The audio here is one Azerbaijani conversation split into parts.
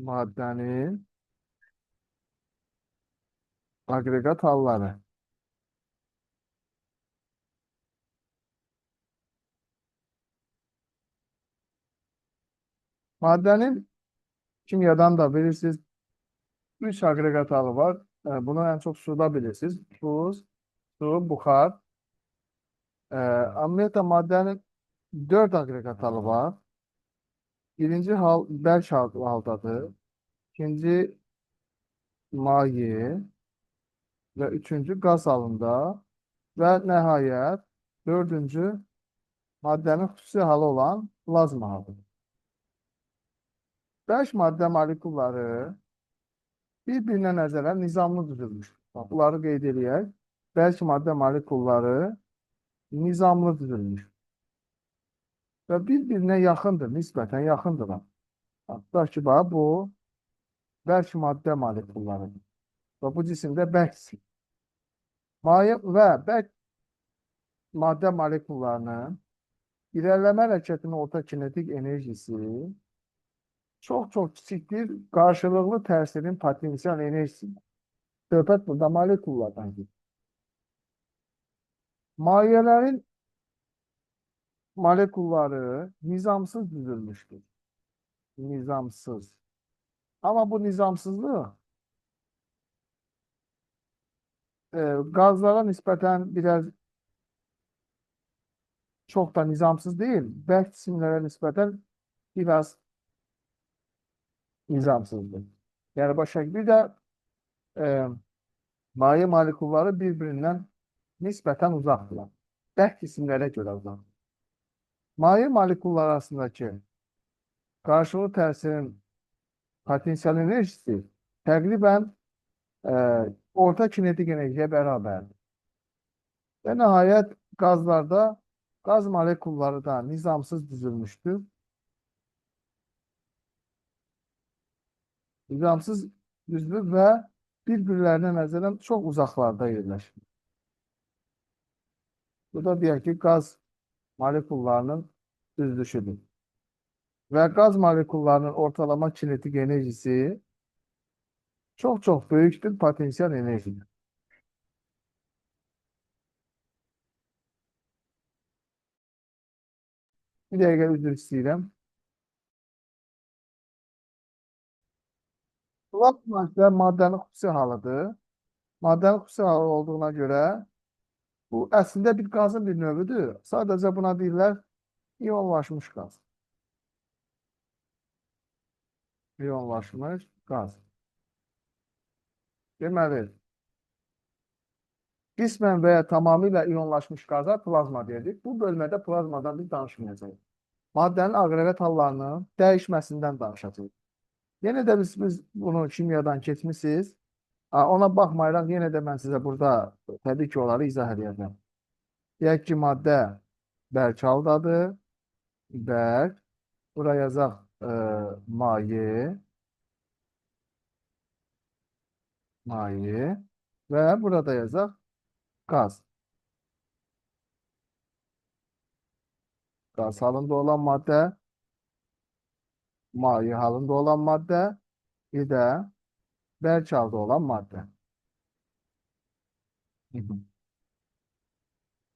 Maddenin agregat halları. Maddenin kimyadan da bilirsiniz 3 agregat halı var. Bunu en çok suda bilirsiniz. Tuz, su, buhar. Ameliyata maddenin 4 agregat halı var. Birinci hal Belch haldadır. İkinci maye ve üçüncü gaz halında ve nihayet dördüncü maddenin xüsusi halı olan plazma halı. 5 madde molekulları bir-birinə nəzərən nizamlı düzülmüş. Bax, bunları qeyd edək. Bəlkə maddə molekulları nizamlı düzülmüş və bir-birinə yaxındır, nisbətən yaxındırlar. Tutaq ki, bax, bu bərk maddə molekullarıdır və bu cisimdə bərkdir. Maye və bərk maddə molekullarının irəliləmə hərəkətinin orta kinetik enerjisi çox-çox kiçikdir, qarşılıqlı təsirin potensial enerjisi. Söhbət burada molekullardan gedir. Mayələrin molekulları nizamsız düzülmüşdür. Nizamsız. Ama bu nizamsızlık gazlara nispeten biraz çok da nizamsız değil. Bərk cisimlere nispeten biraz nizamsızdır. Yani başka bir de e, maye molekulları birbirinden nispeten uzaktırlar. Bərk cisimlere göre uzak. Maye molekulları arasındaki karşılıklı təsirin potansiyel enerjisi təqribən e, orta kinetik enerjiye bərabərdir. Ve nihayet gazlarda gaz molekulları da nizamsız düzülmüştür. Nizamsız düzülür ve birbirlerine nazaran çok uzaklarda yerleşir. Bu da diğer ki gaz molekullarının düzülüşüdür. Ve gaz molekullarının ortalama kinetik enerjisi çok çok büyüktür potansiyel enerjidir. Bir dakika özür istəyirəm. Madde maddenin xüsusi halıdır. Maddenin xüsusi halı olduğuna göre bu aslında bir gazın bir növüdür. Sadece buna deyirlər iyonlaşmış gaz. İyonlaşmış gaz. Deməli, qismən və ya tamamilə iyonlaşmış qaza plazma dedik. Bu bölmədə plazmadan biz danışmayacağıq. Maddənin aqreqat hallarının dəyişməsindən danışacağıq. Yenə də biz bunu kimyadan keçmişiz. Ona baxmayaraq yenə də mən sizə burada təbii ki, onları izah edəcəm. Deyək ki, maddə bərk haldadır. Bərk. Buraya yazaq maye. Maye. Və burada yazaq gaz. Gaz halında olan madde, maye halında olan madde, bir de bərk halda olan madde.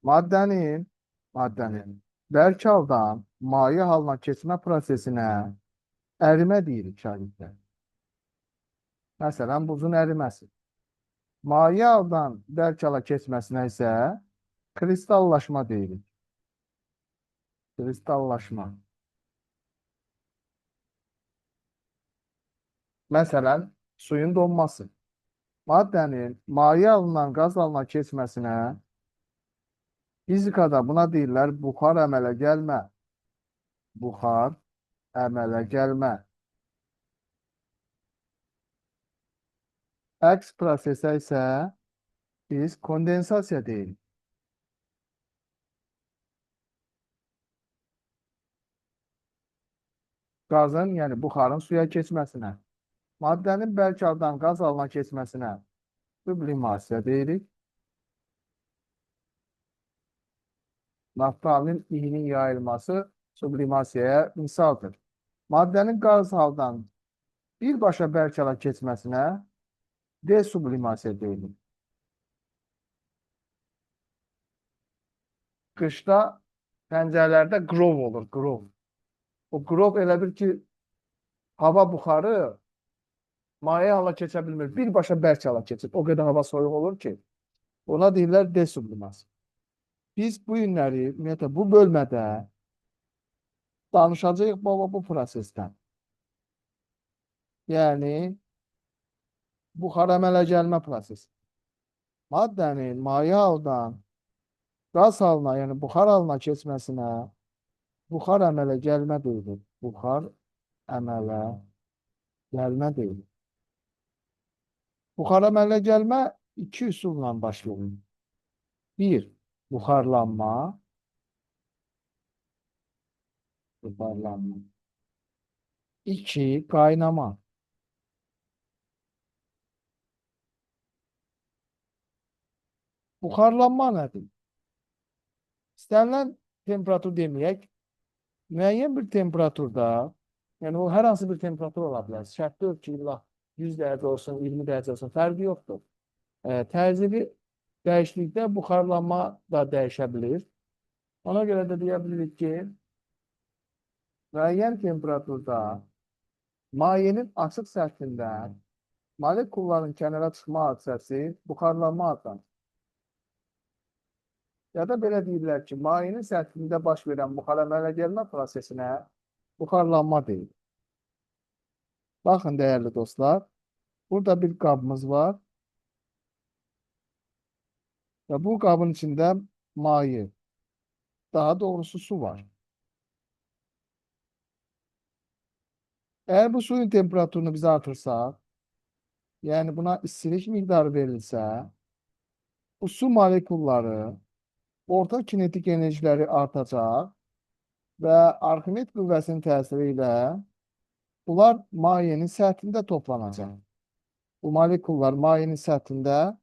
Maddenin bərk haldan maye halına keçmə prosesinə ərimə deyirik şagirdlər. Məsələn, buzun əriməsi. Maye haldan bərk hala keçməsinə isə kristallaşma deyirik. Kristallaşma. Məsələn, suyun donması. Maddenin maye halından qaz halına keçməsinə fizikada buna deyirlər buxar əmələ gəlmə. Buxar əmələ gəlmə. Əks prosesə isə biz kondensasiya deyirik. Qazın, yəni buxarın suya keçməsinə, maddənin bərk haldan qaz halına keçməsinə sublimasiya deyirik. Naftalin iyinin yayılması sublimasiyaya misaldır. Maddenin gaz haldan birbaşa bərk hala keçməsinə desublimasiya deyilir. Qışda pəncərələrdə qrov olur, qrov. O qrov elə bil ki, hava buxarı maye hala keçə bilmir. Birbaşa bərk hala keçir. O qədər hava soyuq olur ki, ona deyirlər desublimasiya. Biz bu günləri, ümumiyyətlə, bu bölmədə danışacağıq bu prosesdən. Yəni, buxar əmələ gəlmə prosesi. Maddənin maye haldan qaz halına, yəni buxar halına keçməsinə buxar əmələ gəlmə deyilir. Buxar əmələ gəlmə deyilir. Buxar əmələ gəlmə iki üsulla başlayır. Bir, buxarlanma. Buxarlanma. İki, qaynama. Buxarlanma nədir? İstənilən temperatur deməyək, müəyyən bir temperaturda, yəni o hər hansı bir temperatur ola bilər. Şərt deyil ki, illa 100 dərəcə olsun, 20 dərəcə olsun, fərqi yoxdur. Təzyiqi dəyişdikdə buxarlanma da dəyişə bilir. Ona görə də deyə bilirik ki, müəyyən temperaturda mayenin açıq səthindən molekulların kənara çıxma hadisəsi buxarlanma adlanır. Ya da belə deyirlər ki, mayenin səthində baş verən buxar əmələ gəlmə prosesinə buxarlanma deyilir. Baxın, dəyərli dostlar, burada bir qabımız var və bu qabın içində maye, daha doğrusu su var. Əgər bu suyun temperaturunu biz artırsaq, yəni buna istilik miqdarı verilsə, bu su molekulları orta kinetik enerjiləri artacaq və Arximed qüvvəsinin təsiri ilə bunlar mayenin səthində toplanacaq. Bu molekullar mayenin səthində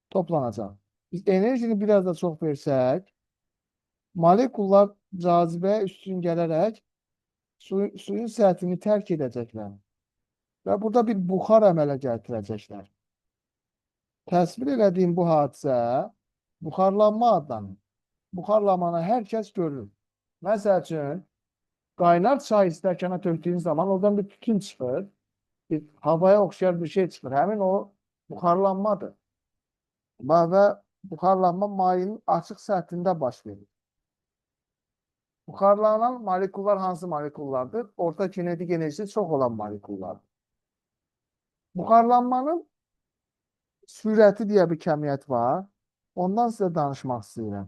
toplanacaq. Biz enerjini biraz da çox versək, molekullar cazibəyə üstün gələrək suyun səthini tərk edəcəklər və burada bir buxar əmələ gətirəcəklər. Təsvir elədiyim bu hadisə buxarlanma adlanır. Buxarlanmanı hər kəs görür. Məsəl üçün, qaynar çay stəkana tökdüyün zaman oradan bir tütün çıxır, bir havaya oxşar bir şey çıxır. Həmin o buxarlanmadır. Və buxarlanma mayenin açıq səthində baş verir. Buxarlanan molekullar hansı molekullardır? Orta kinetik enerjisi çox olan molekullardır. Buxarlanmanın sürəti deyə bir kəmiyyət var. Ondan sizə danışmaq istəyirəm.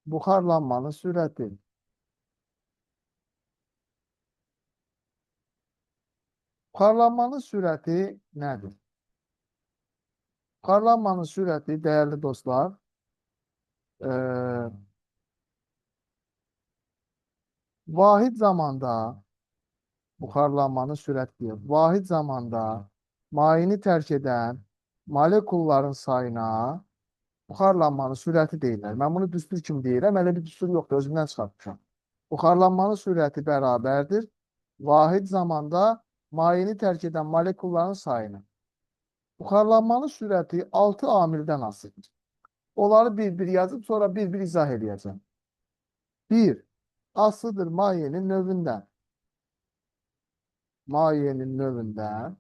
Buxarlanmanın sürəti. Buxarlanmanın sürəti nədir? Buxarlanmanın sürəti, dəyərli dostlar, vahid zamanda buxarlanmanın sürəti, vahid zamanda mayeni tərk edən molekulların sayına buxarlanmanın sürəti deyirlər. Mən bunu düstur kimi deyirəm, elə bir düstur yoxdur, özümdən çıxartmışam. Buxarlanmanın sürəti bərabərdir vahid zamanda mayeni tərk edən molekulların sayına. Buxarlanmanın sürəti 6 amildən asılıdır. Onları bir-bir yazıb, sonra bir-bir izah edəcəm. 1. Asılıdır mayenin növündən. Mayenin növündən.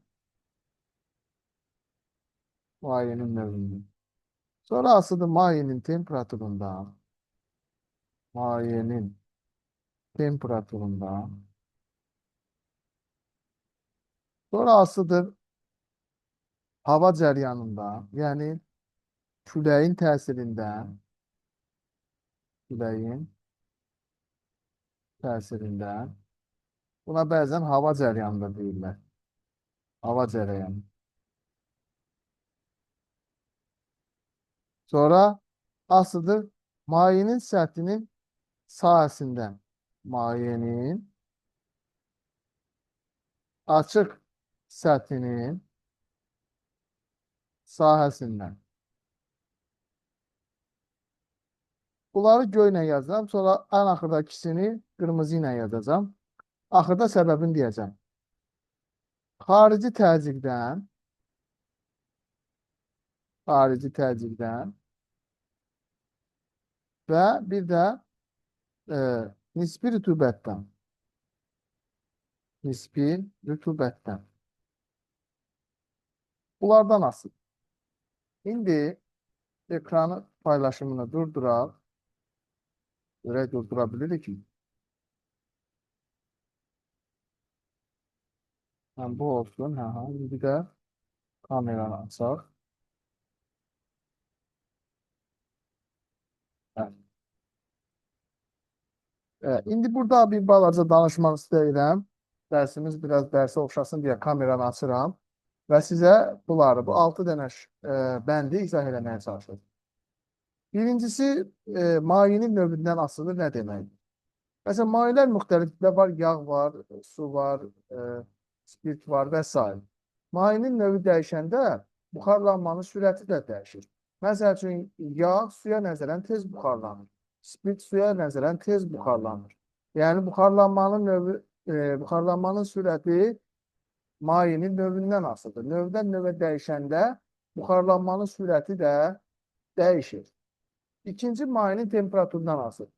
Mayenin növündən. Sonra asılıdır mayenin temperaturundan. Mayenin temperaturundan. Sonra asılıdır hava cəryanından, yəni küləyin təsirindən. Küləyin təsirindən. Buna bəzən hava cəryanı da deyirlər. Hava cəryanı. Sonra asılıdır mayenin səthinin sahəsindən. Mayenin açıq səthinin sahəsindən. Bunları göylə yazacağım. Sonra ən axırda ikisini qırmızı ilə yazacağım. Axırda səbəbini deyəcəm. Xarici təzyiqdən, xarici təzyiqdən və bir də e, nisbi rütubətdən, nisbi rütubətdən. Bunlardan asılı. İndi ekranı paylaşımını durduraq. Görək durdura bilirik ki. Həm bu olsun. Hə. İndi də kameranı açaq. Hə. İndi burada bir balaca danışmaq istəyirəm. Dərsimiz biraz dərsə oxşasın deyə kameranı açıram və sizə bunları, bu 6 dənə bəndi izah eləməyə çalışacağım. Birincisi, mayenin növündən asılı nə deməkdir? Məsələn, mayelər müxtəlifdə var, yağ var, su var, spirt var və s. Mayenin növü dəyişəndə buxarlanmanın sürəti də dəyişir. Məsəl üçün, yağ suya nəzərən tez buxarlanır. Spirt suya nəzərən tez buxarlanır. Yəni, buxarlanmanın sürəti mayenin növündən asılıdır. Növdən növə dəyişəndə buxarlanmanın sürəti də dəyişir. İkinci, mayenin temperaturundan asılıdır.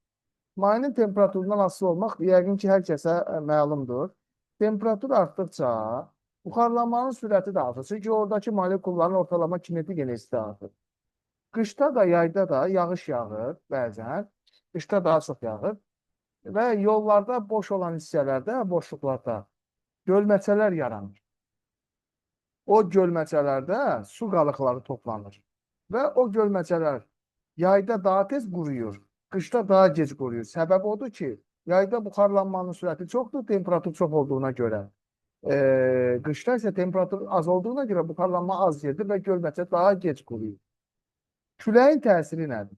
Mayenin temperaturundan asılı olmaq yəqin ki, hər kəsə məlumdur. Temperatur artdıqca buxarlanmanın sürəti də artır. Çünki oradakı molekulların ortalama kinetik enerjisi artır. Qışda da, yayda da yağış yağır bəzən. Qışda daha çox yağır. Və yollarda boş olan hissələrdə, boşluqlarda gölməçələr yaranır. O gölməçələrdə su qalıqları toplanır. Və o gölməçələr yayda daha tez quruyur. Qışda daha gec quruyur. Səbəbi odur ki, yayda buxarlanmanın sürəti çoxdur, temperatur çox olduğuna görə. Qışda isə temperatur az olduğuna görə buxarlanma az gedir və gölməçə daha gec quruyur. Küləyin təsiri nədir?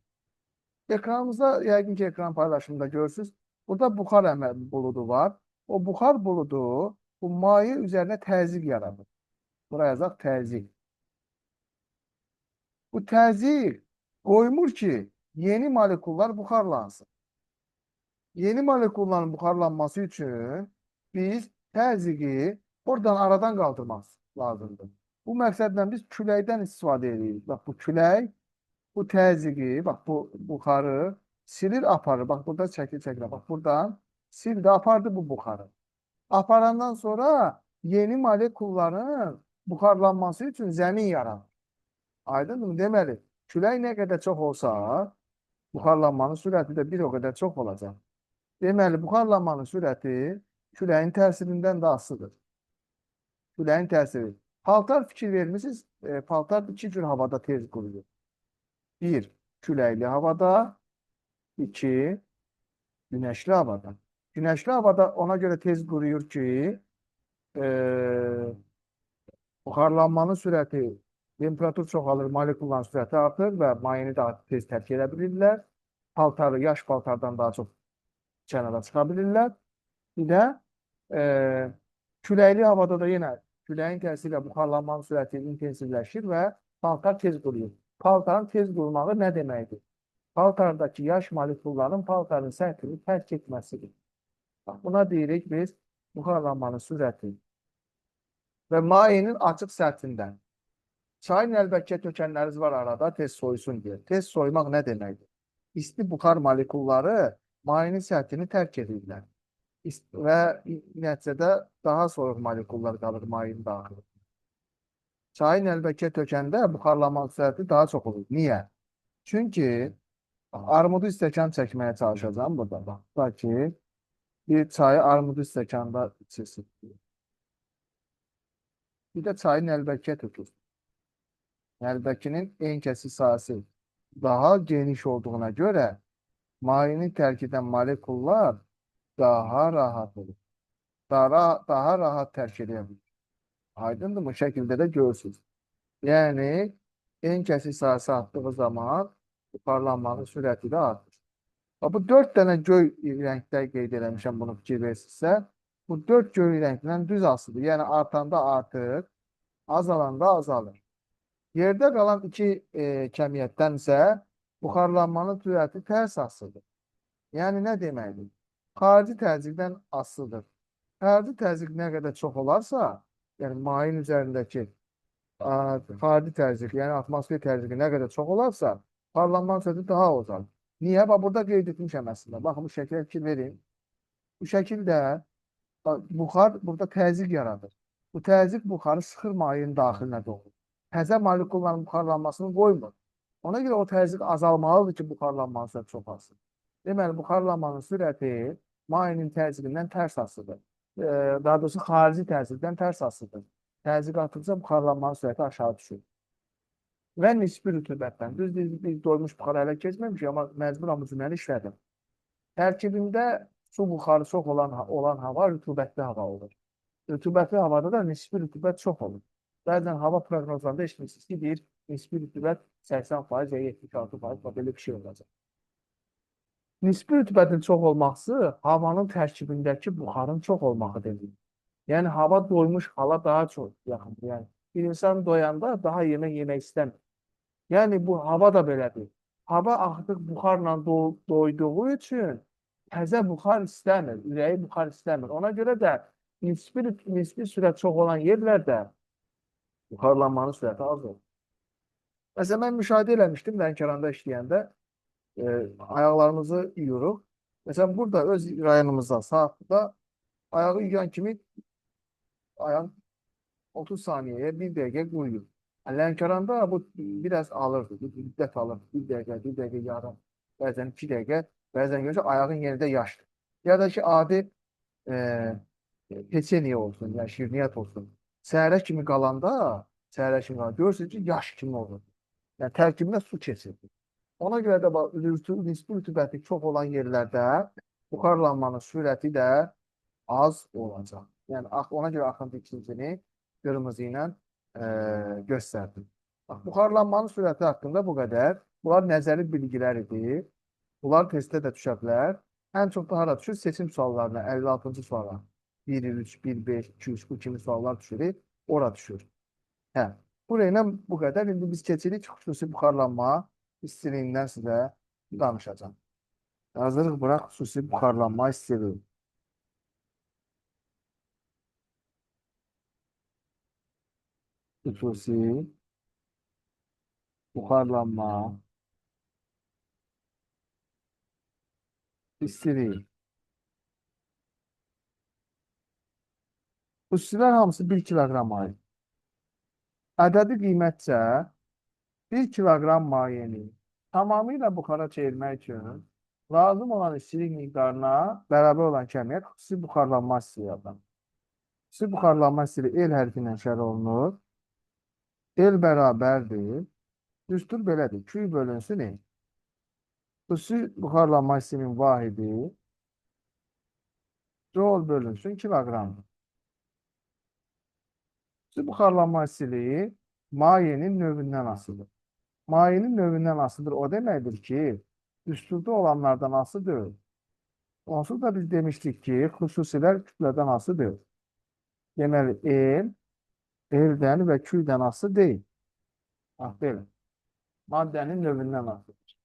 Ekranımızda, yəqin ki, ekran paylaşımında görürsünüz. Burada buxar buludu var. O buxar buludu bu maye üzərinə təzyiq yaradır. Buraya yazaq təzyiq. Bu təzyiq qoymur ki, yeni molekullar buxarlansın. Yeni molekulların buxarlanması üçün biz təzyiqi oradan aradan qaldırmaq lazımdır. Bu məqsədlə biz küləkdən istifadə edirik. Bax, bu külək, bu təzyiqi, bax, bu buxarı silir, aparır. Bax, burada çəkir. Bax, buradan sildi, apardı bu buxarı. Aparandan sonra yeni molekulların buxarlanması üçün zəmin yaranır. Aydındır mı? Deməli, külək nə qədər çox olsa, buxarlanmanın sürəti də bir o qədər çox olacaq. Deməli, buxarlanmanın sürəti küləyin təsirindən də asılıdır. Küləyin təsiri. Paltar fikir vermişsiniz, paltar iki cür havada tez qurulur. Bir, küləkli havada, iki, günəşli havada. Günəşli havada ona görə tez quruyur ki, buxarlanmanın sürəti, temperatur çoxalır, molekulların sürəti artır və mayeni daha tez tərk edə bilirlər. Paltarı, yaş paltardan daha çox kənara çıxa bilirlər. Bir də küləkli havada da yenə küləyin təsiri ilə buxarlanmanın sürəti intensivləşir və paltar tez quruyur. Paltarın tez qurulmağı nə deməkdir? Paltardakı yaş molekulların paltarın səthini tərk etməsidir. Buna deyirik biz buxarlanmanın sürəti. Və mayenin açıq səthindən. Çayın əlbəttə tökənləriniz var arada, tez soyusun deyə. Tez soymaq nə deməkdir? İsti buxar molekulları mayenin səthini tərk edirlər. Və nəticədə daha soyuq molekullar qalır mayenin daxilində. Çayın əlbəttə tökəndə buxarlanma sürəti daha çox olur. Niyə? Çünki armudu stəkan çəkməyə çalışacağım burada. Bax ki, bir çayı armudu stəkanda içirsin. Bir də çayın əlbəttə tutur. Əlbəttənin en kəsi sahəsi daha geniş olduğuna görə mayeni tərk edən molekullar daha rahat olur. Daha rahat tərk edə bilir. Aydındır bu şəkildə də görürsünüz. Yəni, en kəsi sahəsi artdığı zaman buxarlanmanın sürəti də artır. Bu 4 dənə göy rəngdə qeyd eləmişəm bunu fikir versizsə. Bu 4 göy rəngdən düz asılıdır. Yəni, artanda artır, azalanda azalır. Yerdə qalan 2 kəmiyyətdən isə buxarlanmanın sürəti tərs asılıdır. Yəni, nə deməkdir? Xarici təzyiqdən asılıdır. Xarici təzyiq nə qədər çox olarsa, yəni mayenin üzərindəki xarici təzyiq, yəni atmosfer təzyiqi nə qədər çox olarsa, parlanma sürəti daha azalır. Niyə? Bax, burada qeyd etmişəm əslində. Baxın, bu şəklə fikir verin. Bu şəkildə buxar burada təzyiq yaradır. Bu təzyiq buxarı sıxır mayenin daxilinə doğru. Təzə molekulların buxarlanmasını qoymur. Ona görə o təzyiq azalmalıdır ki, buxarlanmanın sürəti çox azdır. Deməli, buxarlanmanın sürəti mayenin təzyiqindən tərs asılıdır. Daha doğrusu xarici təzyiqdən tərs asılıdır. Təzyiq artıqca buxarlanmanın sürəti aşağı düşür. Və nisbi rütubətdən. Düzdür, biz doymuş buxarı hələ keçməmişik, amma məcburam bu cümləni işlədim. Tərkibində su buxarı çox olan hava rütubətli hava olur. Rütubətli havada da nisbi rütubət çox olur. Bəzən hava proqnozlarında eşitmişsiniz ki, deyir, nisbi rütubət 80% ya 76% belə bir şey olacaq. Nisbi rütubətin çox olması havanın tərkibindəki buxarın çox olmağı demək. Yəni hava doymuş hala daha çox yaxındır. Yəni bir insan doyanda daha yemək istəmir. Yəni bu hava da belədir. Hava artıq buxarla doyduğu üçün təzə buxar istəmir, ürəyi buxar istəmir. Ona görə də nisbi sürət çox olan yerlərdə buxarlanmanın sürəti az olur. Məsələn, mən müşahidə eləmişdim Lənkəranda işləyəndə ayaqlarımızı yuyuruq. Məsələn, burada öz rayonumuzda, saatda ayağı yuyan kimi ayaq 30 saniyəyə 1 dəqiqə quruyur. Lənkəranda bu biraz alırdı, müddət alır. 1 dəqiqə, 1 dəqiqə yarım, bəzən 2 dəqiqə, bəzən görsə ayağın yerində yaşdır. Ya da ki, adi peçeniyə olsun, yəni şirniyyat olsun. Səhərə kimi qalanda, görürsünüz ki, yaş kimi olur. Yəni tərkibinə su keçir. Ona görə də nisbi rütubəti çox olan yerlərdə buxarlanmanın sürəti də az olacaq. Yəni ona görə axıntı ikincini qırmızı ilə göstərdim. Buxarlanmanın sürəti haqqında bu qədər. Bunlar nəzəri bilgilər idi. Bunlar testdə də düşə bilər. Ən çox da hara düşür? Seçim suallarına, 56-cı suala. 1-3, 1-5, 2-3 bu kimi suallar düşür. Ora düşür. Hə. Burayla bu qədər. İndi biz keçirik xüsusi buxarlanma istiliyindən sizə danışacağım. Hazırıq bura xüsusi buxarlanma istiliyi. Xüsusi buxarlanma istiliyi. Xüsusilər hamısı 1 kiloqram ayır. Ədədi qiymətcə 1 kiloqram mayeni tamamilə buxara çevirmək üçün lazım olan istilik miqdarına bərabər olan kəmiyyət xüsusi buxarlanma istiliyi adlanır. Xüsusi buxarlanma istiliyi el hərfi ilə şərh olunur. El bərabərdir. Düstur belədir. Q bölünsün E. Xüsusi buxarlanma istiliyinin vahidi joule bölünsün kiloqramdır. Xüsusi buxarlanma istiliyi mayenin növündən asılıdır. Mayenin növündən asılıdır. O deməkdir ki, düsturda olanlardan asılı deyil. Onsuz da biz demişdik ki, xüsusilər kütlədən asılı deyil. Deməli, eldən və Q-dən asılı deyil. Bax, belə. Maddənin növündən asılıdır.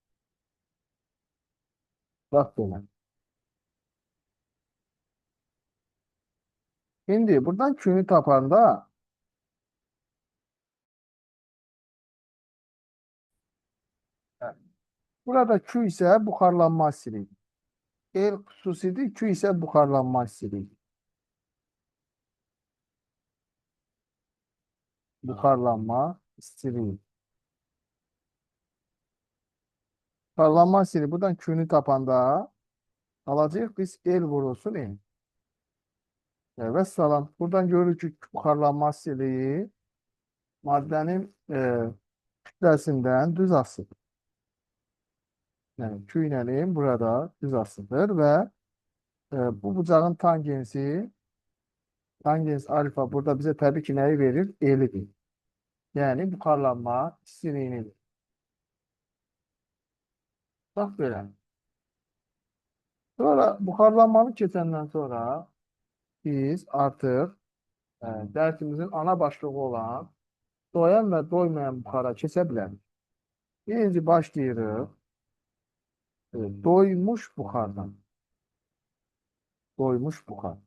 Bax, belə. İndi buradan Q-nü tapanda burada Q isə buxarlanma istiliyidir. El xüsusidir, Q isə buxarlanma istiliyidir. Buxarlanma istiliyi. Buxarlanma istiliyi. Buradan Q-nü tapanda alacağıq biz el vurulsun E. Və salam. Buradan görürük ki, buxarlanma istiliyi maddənin kütləsindən düz asıdır. Yəni Q ilə burada düz asıdır və bu bucağın tangensi alfa burada bizə təbii ki, nəyi verir? Elidir. Yəni buxarlanma istiliyinidir. Bax belə. Sonra buxarlanmanı keçəndən sonra biz artıq dərsimizin ana başlığı olan doyan və doymayan buxara keçə bilərik. Birinci başlayırıq doymuş buxardan. Doymuş buxar.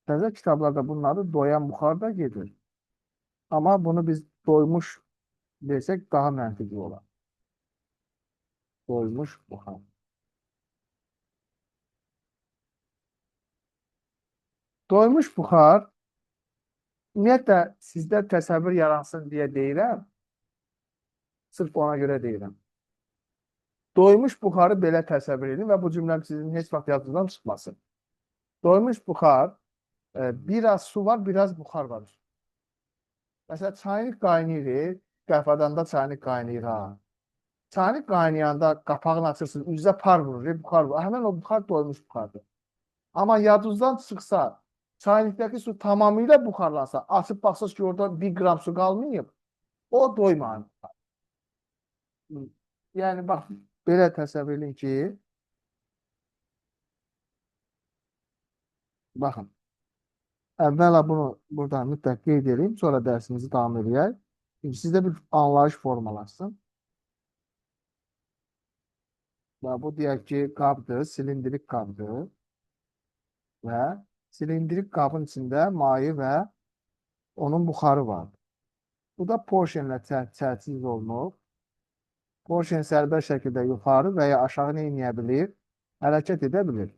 Təzə kitablarda bunları doyan buxar da gedir. Amma bunu biz doymuş desək daha məntiqli olar. Doymuş buxar. Doymuş buxar ümumiyyətlə sizdə təsəvvür yaransın deyə deyirəm. Sırf ona görə deyirəm. Doymuş buxarı belə təsəvvür edin və bu cümləm sizin heç vaxt yadınızdan çıxmasın. Doymuş buxar, biraz su var, biraz buxar var. Məsələn, çaynik qaynayır, qəfədən də çaynik qaynayır ha. Çaynik qaynayanda qapağını açırsınız, üzə par vurur, buxar vurur. Həmin o buxar doymuş buxardır. Amma yadınızdan çıxsa, çaynikdəki su tamamilə buxarlansa, açıb baxsınız ki, orada 1 qram su qalmayıb, o doymayan. Yəni, bax, belə təsəvvür edin ki, baxın, əvvəla bunu buradan mütləq qeyd edeyim, sonra dərsimizi davam edək. Çünki sizdə bir anlayış formalaşsın. Və bu deyək ki, qabdır, silindrik qabdır və silindrik qabın içində maye və onun buxarı var. Bu da porşenlə çərçiz olunur. Porşen sərbəst şəkildə yuxarı və ya aşağı nə edə bilir? Hərəkət edə bilir.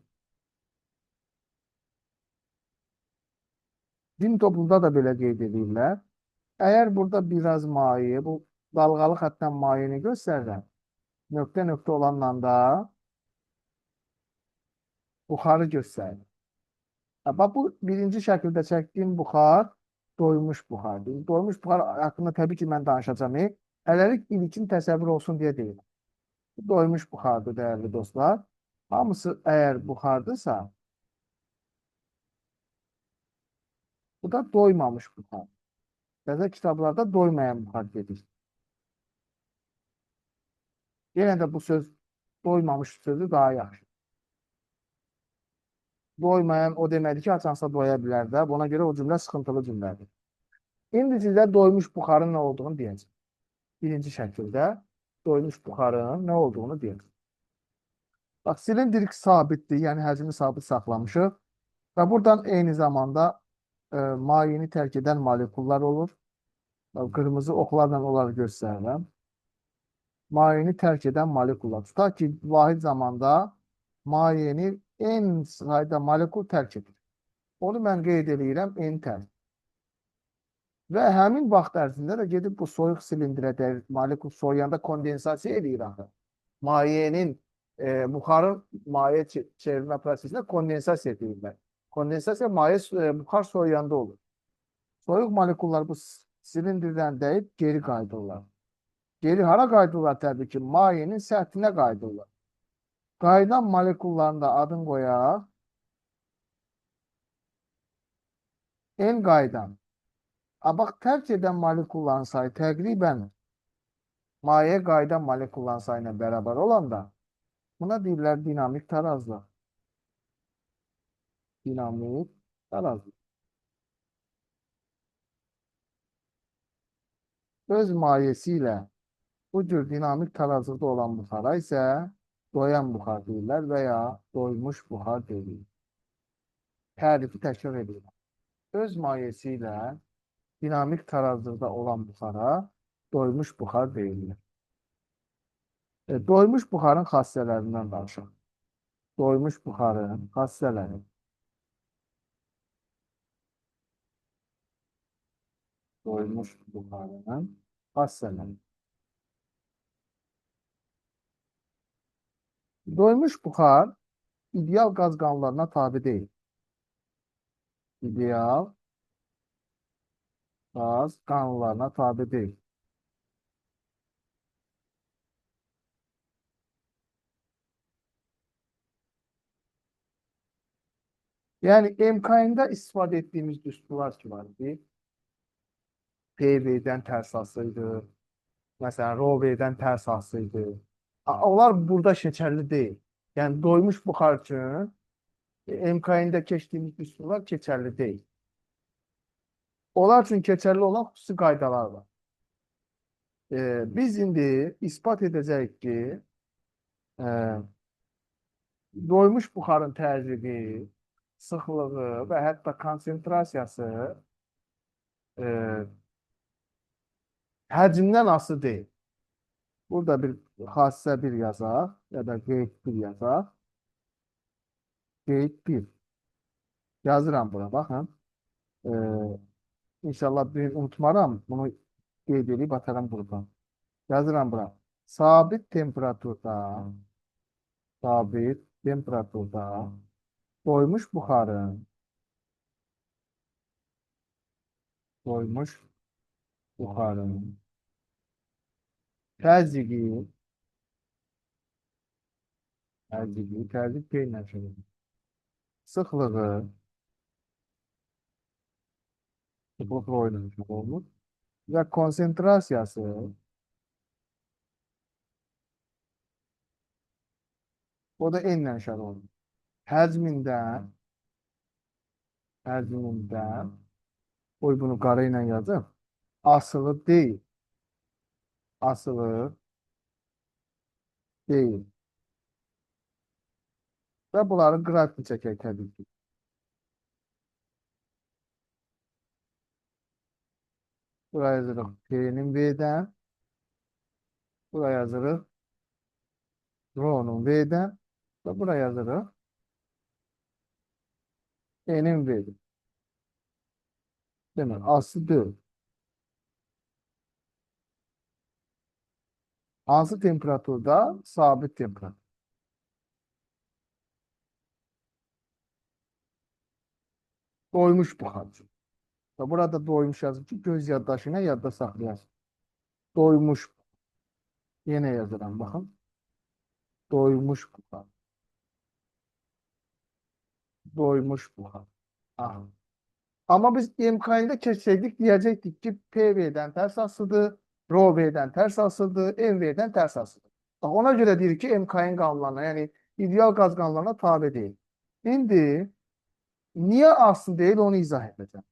Din toplumda da belə qeyd edirlər. Əgər burada biraz maye, bu dalğalı xətdən mayeni göstərirəm, nöqtə-nöqtə olanla da buxarı göstərir. Bax, bu birinci şəkildə çəkdiyim buxar doymuş buxardır. Doymuş buxar haqqında təbii ki, mən danışacağım. Hələlik ilkin təsəvvür olsun deyə deyirəm. Doymuş buxardır, dəyərli dostlar. Hamısı əgər buxardırsa, bu da doymamış buxar. Təzə kitablarda doymayan buxar gedir. Yenə də bu söz, doymamış sözü daha yaxşı. Doymayan o deməli ki, açansa doya bilər də. Buna görə o cümlə sıxıntılı cümlədir. İndi sizə doymuş buxarın nə olduğunu deyəcəm. Birinci şəkildə doymuş buxarın nə olduğunu deyəcəm. Bax, silindrik sabitdir, yəni həcmi sabit saxlamışıq. Və buradan eyni zamanda mayeni tərk edən molekullar olur. Qırmızı oxlarla onları göstərirəm. Mayeni tərk edən molekullar. Tutaq ki, vahid zamanda mayeni en sayda molekul tərk edir. Onu mən qeyd edirəm, en tərk. Və həmin vaxt ərzində də gedib bu soyuq silindrə dəyir, molekul soyuyanda kondensasiya edir axı. Mayenin, buxarın maye çevirmə prosesində kondensasiya edirlər. Kondensasiya maye buxar soyuyanda olur. Soyuq molekullar bu silindrdən dəyib geri qayıdırlar. Geri hara qayıdırlar? Təbii ki, mayenin səthinə qayıdırlar. Qayıdan molekulların da adını qoyaq. En qayıdan. Bax, tərk edən molekulların sayı təqribən maye qayıdan molekulların sayına bərabər olanda buna deyirlər dinamik tarazlıq. Dinamik tarazlıq. Öz mayesi ilə bu cür dinamik tarazlıqda olan buxara isə doyan buxar deyirlər və ya doymuş buxar deyilir. Tərifi təkrar edirəm. Öz mayesi ilə dinamik tarazlıqda olan buxara doymuş buxar deyilir. Doymuş buxarın xassələrindən danışaq. Doymuş buxarın xassələri. Doymuş buxarın xassələri. Doymuş buxar ideal qaz qanunlarına tabi deyil. İdeal qaz qanunlarına tabi deyil. Yəni, MKN-də istifadə etdiyimiz düsturlar ki var ki, PV-dən tərs asıydı, məsələn, ROV-dən tərs asıydı. Onlar burada keçərli deyil. Yəni, doymuş buxar üçün MKN-də keçdiyimiz düsturlar keçərli deyil. Onlar üçün keçərli olan xüsusi qaydalar var. Biz indi ispat edəcəyik ki, doymuş buxarın təzyiqi sıxlığı və hətta konsentrasiyası e, həcmdən asılı deyil. Burada bir xassisə bir yazaq ya da qeyd bir yazaq. Qeyd bir. Yazıram bura, baxın. E, İnşallah bir unutmaram. Bunu qeyd edib atarım buradan. Yazıram bura. Sabit temperaturda doymuş buxarın təzyiqi peynə çevrilir. Sıxlığı, sıxlıqla oynamış olmuş və konsentrasiyası o da n ilə işarə olunur. Həcmindən qoy bunu qara ilə yazım. Asılı deyil. Asılı deyil. Və bunların qrafikini çəkək təbii ki. Buraya yazırıq P-nin V-dən. Buraya yazırıq Rho-nun V-dən. Və buraya yazırıq N-in V-dən. Demək, asılı deyil. Hansı temperaturda? Sabit temperatur. Doymuş buxar. Və burada doymuş yazıb ki, göz yaddaşına yadda saxlayasın. Doymuş. Yenə yazıram, baxın. Doymuş buxar. Doymuş buxar. Aha. Amma biz imkanında keçsəydik, deyəcəkdik ki, PV-dən tərs asılıdır, ROV-dən tərs asılıdır, MV-dən tərs asılıdır. Ona görə deyir ki, MK'nin qanunlarına, yəni ideal qaz qanunlarına tabe deyil. İndi niyə asılı deyil, onu izah edəcəm.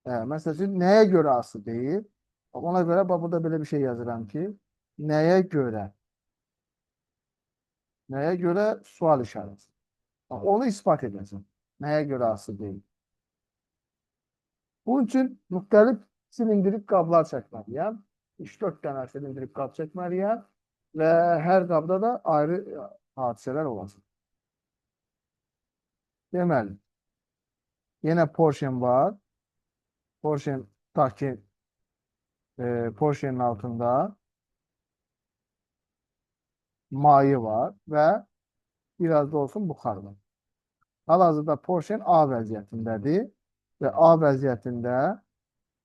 Məsəl üçün, nəyə görə asılı deyil? Ona görə burada belə bir şey yazıram ki, nəyə görə? Nəyə görə sual işarəsi? Onu ispat edəcəm. Nəyə görə asılı deyil? Bunun üçün müxtəlif silindrik qablar çəkməliyəm. 3-4 dənə silindrik qab çəkməliyəm və hər qabda da ayrı hadisələr olacaq. Deməli, yenə porsiyon var. Porsiyon tutaq ki, porsiyonun altında mayi var və biraz da olsun buxar var. Hal-hazırda porsiyon A vəziyyətindədir və A vəziyyətində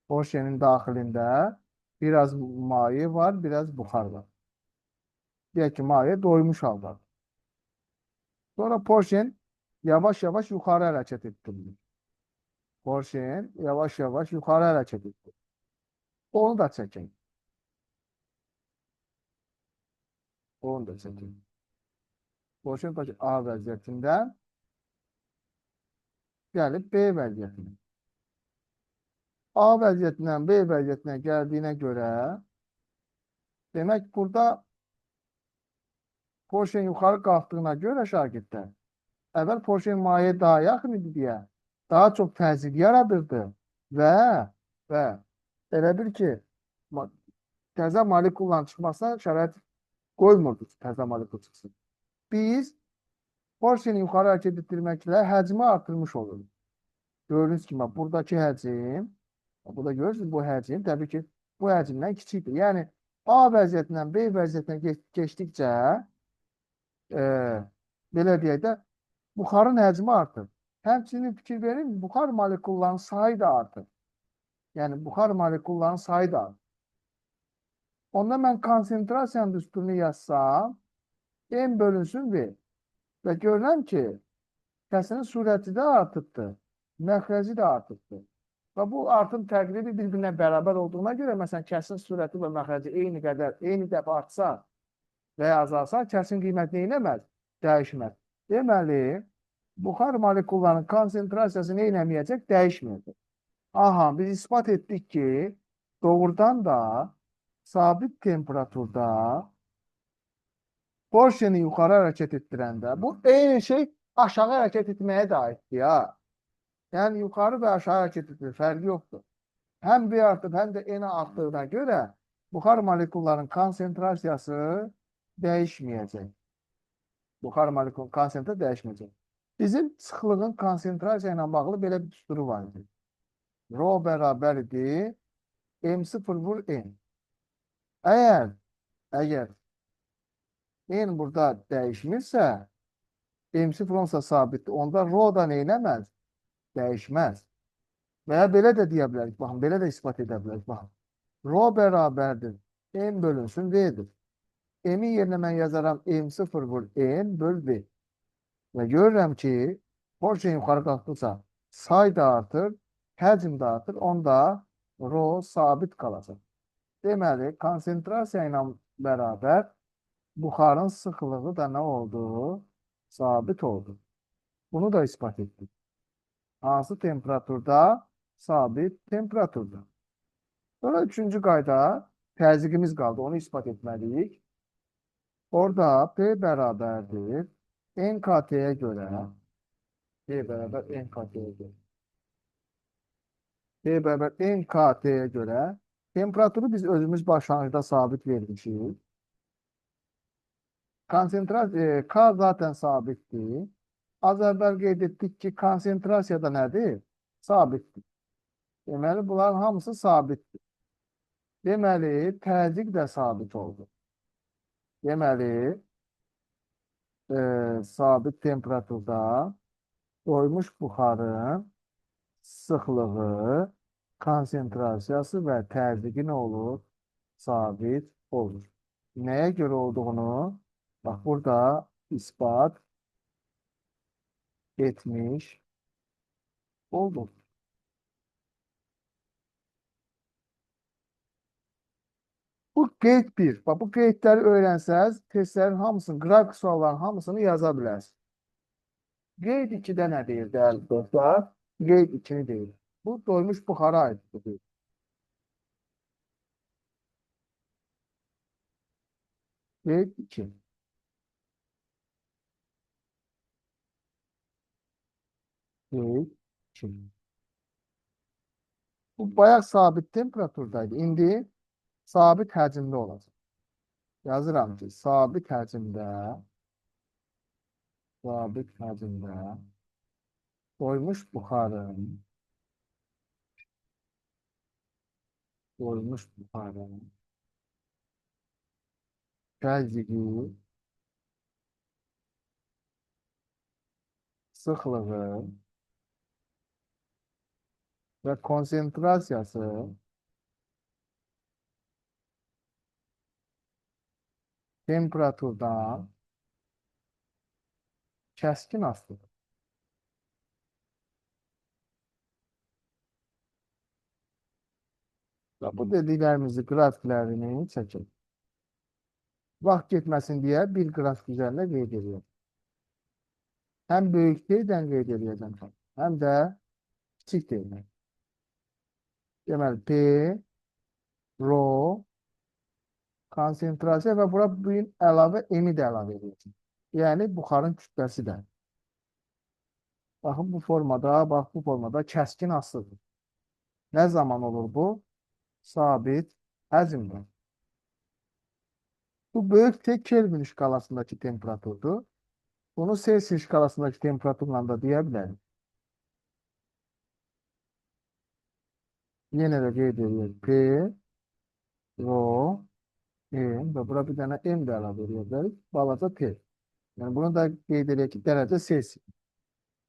porsiyonun daxilində biraz mayi var, biraz buxar var. Deyək ki, mayi doymuş haldadır. Sonra porsiyon yavaş-yavaş yuxarı hərəkət etdirilir. Porsiyon yavaş-yavaş yuxarı hərəkət etdirilir. Onu da çəkin. Onu da çəkin. Porsiyon A vəziyyətindən gəlib B vəziyyətinə. A vəziyyətindən B vəziyyətinə gəldiyinə görə demək burada porsiyon yuxarı qalxdığına görə şagirdlər əvvəl porsiyon maye daha yaxın idi deyə daha çox təzyiq yaradırdı və elə bil ki təzə molekulların çıxmasına şərait qoymurdu ki, təzə molekul çıxsın. Biz porsiyonu yuxarı hərəkət etdirməklə həcmi artırmış oluruq. Gördüyünüz kimi, buradakı həcm, burada görürsünüz bu həcm, təbii ki, bu həcmdən kiçikdir. Yəni, A vəziyyətindən B vəziyyətinə keçdikcə, belə deyək də, buxarın həcmi artır. Həmçinin fikir verin, buxar molekullarının sayı da artır. Yəni, buxar molekullarının sayı da artır. Onda mən konsentrasiyanın üstünlüğünü yazsam, M bölünsün V. Və görürəm ki, kəsinin surəti də artıbdır, məxrəci də artıbdır. Və bu artım təqribi bir-birinə bərabər olduğuna görə, məsələn, kəsin surəti və məxrəci eyni qədər, eyni dəfə artsa və ya azalsa, kəsin qiyməti neynəməz? Dəyişməz. Deməli, buxar molekullarının konsentrasiyası neynəməyəcək? Dəyişməyəcək. Aha, biz ispat etdik ki, doğrudan da sabit temperaturda porsiyonu yuxarı hərəkət etdirəndə bu eyni şey Aşağı hərəkət etməyə də aiddir ya. Yəni yuxarı və aşağı hərəkət etmir, fərqi yoxdur. Həm V artıb, həm də N artdığına görə buxar molekullarının konsentrasiyası dəyişməyəcək. Buxar molekulunun konsentrasiyası dəyişməyəcək. Bizim sıxlığın konsentrasiya ilə bağlı belə bir düsturu var idi. Rho bərabərdir M0 vur N. Əgər N burada dəyişmirsə, M0 onsa sabitdir. Onda rho da neynəməz? Dəyişməz. Və ya belə də deyə bilərik. Baxın, belə də ispat edə bilərik. Baxın. Rho bərabərdir. M bölünsün V-dir. M-in yerinə mən yazaram M0 vur N böl V. Və görürəm ki, porsiyon yuxarı qalxdıqca say da artır, həcm də artır. Onda rho sabit qalacaq. Deməli, konsentrasiya ilə bərabər buxarın sıxlığı da nə oldu? Sabit oldu. Bunu da ispat etdik. Hansı temperaturda? Sabit temperaturda. Sonra üçüncü qayda təzyiqimiz qaldı. Onu ispat etməliyik. Orada P bərabərdir. NKT-yə görə P bərabər NKT-yə görə P bərabər NKT-yə görə temperaturu biz özümüz başlanğıcda sabit vermişik. Konsentrasiya K zaten sabitdir. Az əvvəl qeyd etdik ki, konsentrasiya da nədir? Sabitdir. Deməli, bunların hamısı sabitdir. Deməli, təzyiq də sabit oldu. Deməli, sabit temperaturda doymuş buxarın sıxlığı, konsentrasiyası və təzyiqi nə olur? Sabit olur. Nəyə görə olduğunu, bax, burada ispat etmiş olduk. Bu qeyd 1. Bax, bu qeydləri öyrənsəz, testlərin hamısını, qrafik sualların hamısını yaza bilərsiniz. Qeyd 2-də nə deyir, dəyərli dostlar? Qeyd 2-ni deyir. Bu, doymuş buxara aiddir. Qeyd 2. Qeyd 2. Bu, bayaq sabit temperaturdaydı. İndi sabit həcmdə olacaq. Yazıram ki, sabit həcmdə doymuş buxarın təzyiqi, sıxlığı və konsentrasiyası temperaturdan kəskin asılıdır. Və bu dediklərimizi qrafiklərini çəkin. Vaxt getməsin deyə bir qrafik üzərində qeyd edirəm. Həm böyük deyildən qeyd edəcəm, həm də kiçik deyildən. Deməli, P, rho, konsentrasiya və bura bugün əlavə M-i də əlavə edəcəm. Yəni, buxarın kütləsi də. Baxın, bu formada kəskin asılıdır. Nə zaman olur bu? Sabit həcmdə. Bu böyük tek Kelvin şkalasındakı temperaturdur. Bunu Celsius şkalasındakı temperaturla da deyə bilərik. Yenə də qeyd edirik. P, rho, M və bura bir dənə M də əlavə edirik. Balaca T. Yəni, bunu da qeyd edirik ki, dərəcə Celsius.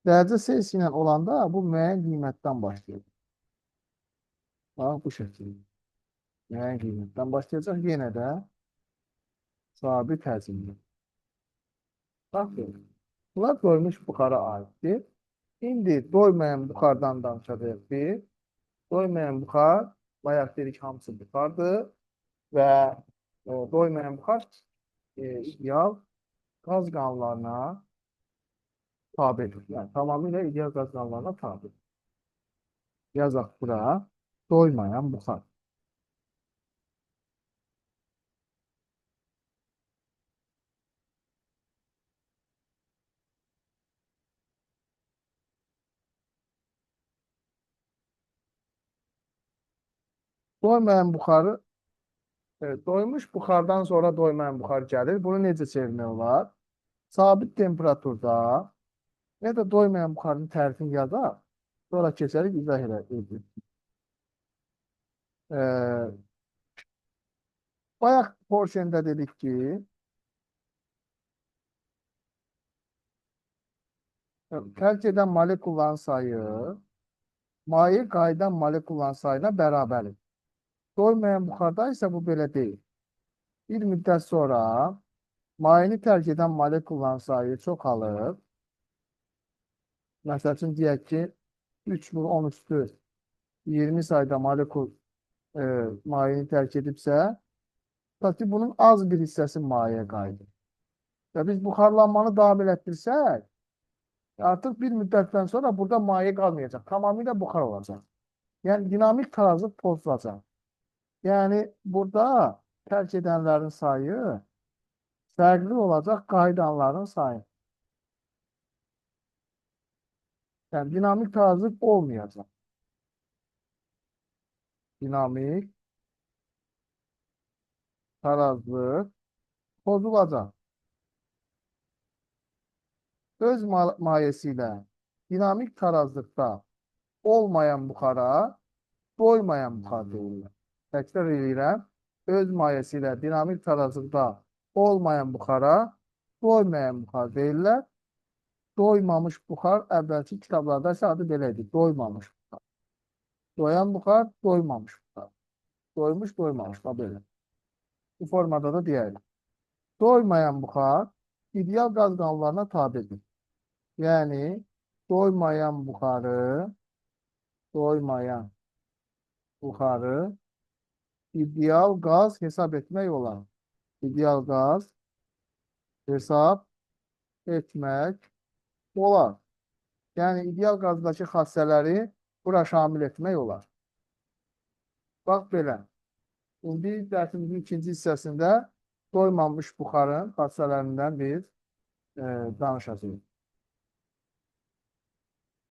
Dərəcə Celsius ilə olanda bu müəyyən qiymətdən başlayır. Bax, bu şəkildə. Müəyyən qiymətdən başlayacaq. Yenə də sabit həcmli. Bax, bunlar doymuş buxara aiddir. İndi doymayan buxardan danışacağıq biz. Doymayan buxar, bayaq dedik, hamısı buxardır və doymayan buxar ideal qaz qanunlarına tabidir. Yəni, tamamilə ideal qaz qanunlarına tabidir. Yazaq bura, doymayan buxar. Doymayan buxarı, doymuş buxardan sonra doymayan buxar gəlir. Bunu necə çevirmək olar? Sabit temperaturda ya da doymayan buxarın tərifini yazar. Sonra keçərik izah edir. Bayaq porsiyendə dedik ki, tərk edən molekulların sayı maye qayıdan molekulların sayına bərabərdir. Doymayan buxarda isə bu belə deyil. Bir müddət sonra mayeni tərk edən molekulların sayı çoxalır. Məsəl üçün deyək ki, 3 vur 10 üstü 20 sayda molekul mayeni tərk edibsə, ki, bunun az bir hissəsi mayeye qayıdır. Və biz buxarlanmanı davam elətdirsək, artıq bir müddətdən sonra burada maye qalmayacaq. Tamamilə buxar olacaq. Yəni, dinamik tarazlıq pozulacaq. Yəni, burada tərk edənlərin sayı fərqli olacaq qayıdanların sayı. Yəni, dinamik tarazlıq olmayacaq. Dinamik tarazlıq pozulacaq. Öz mayesi ilə dinamik tarazlıqda olmayan buxara doymayan buxar deyirlər. Təkrar edirəm. Öz mayesi ilə dinamik tarazlıqda olmayan buxara doymayan buxar deyirlər. Doymamış buxar əvvəlki kitablarda isə adı belə idi. Doymamış buxar. Doyan buxar, doymamış buxar. Doymuş, doymamış. Belə. Bu formada da deyərik. Doymayan buxar ideal qaz qanunlarına tabidir. Yəni, doymayan buxarı ideal qaz hesab etmək olar. İdeal qaz hesab etmək olar. Yəni, ideal qazdakı xassələri bura şamil etmək olar. Bax, belə. İndi dərsimizin ikinci hissəsində doymamış buxarın xassələrindən biz danışacağıq.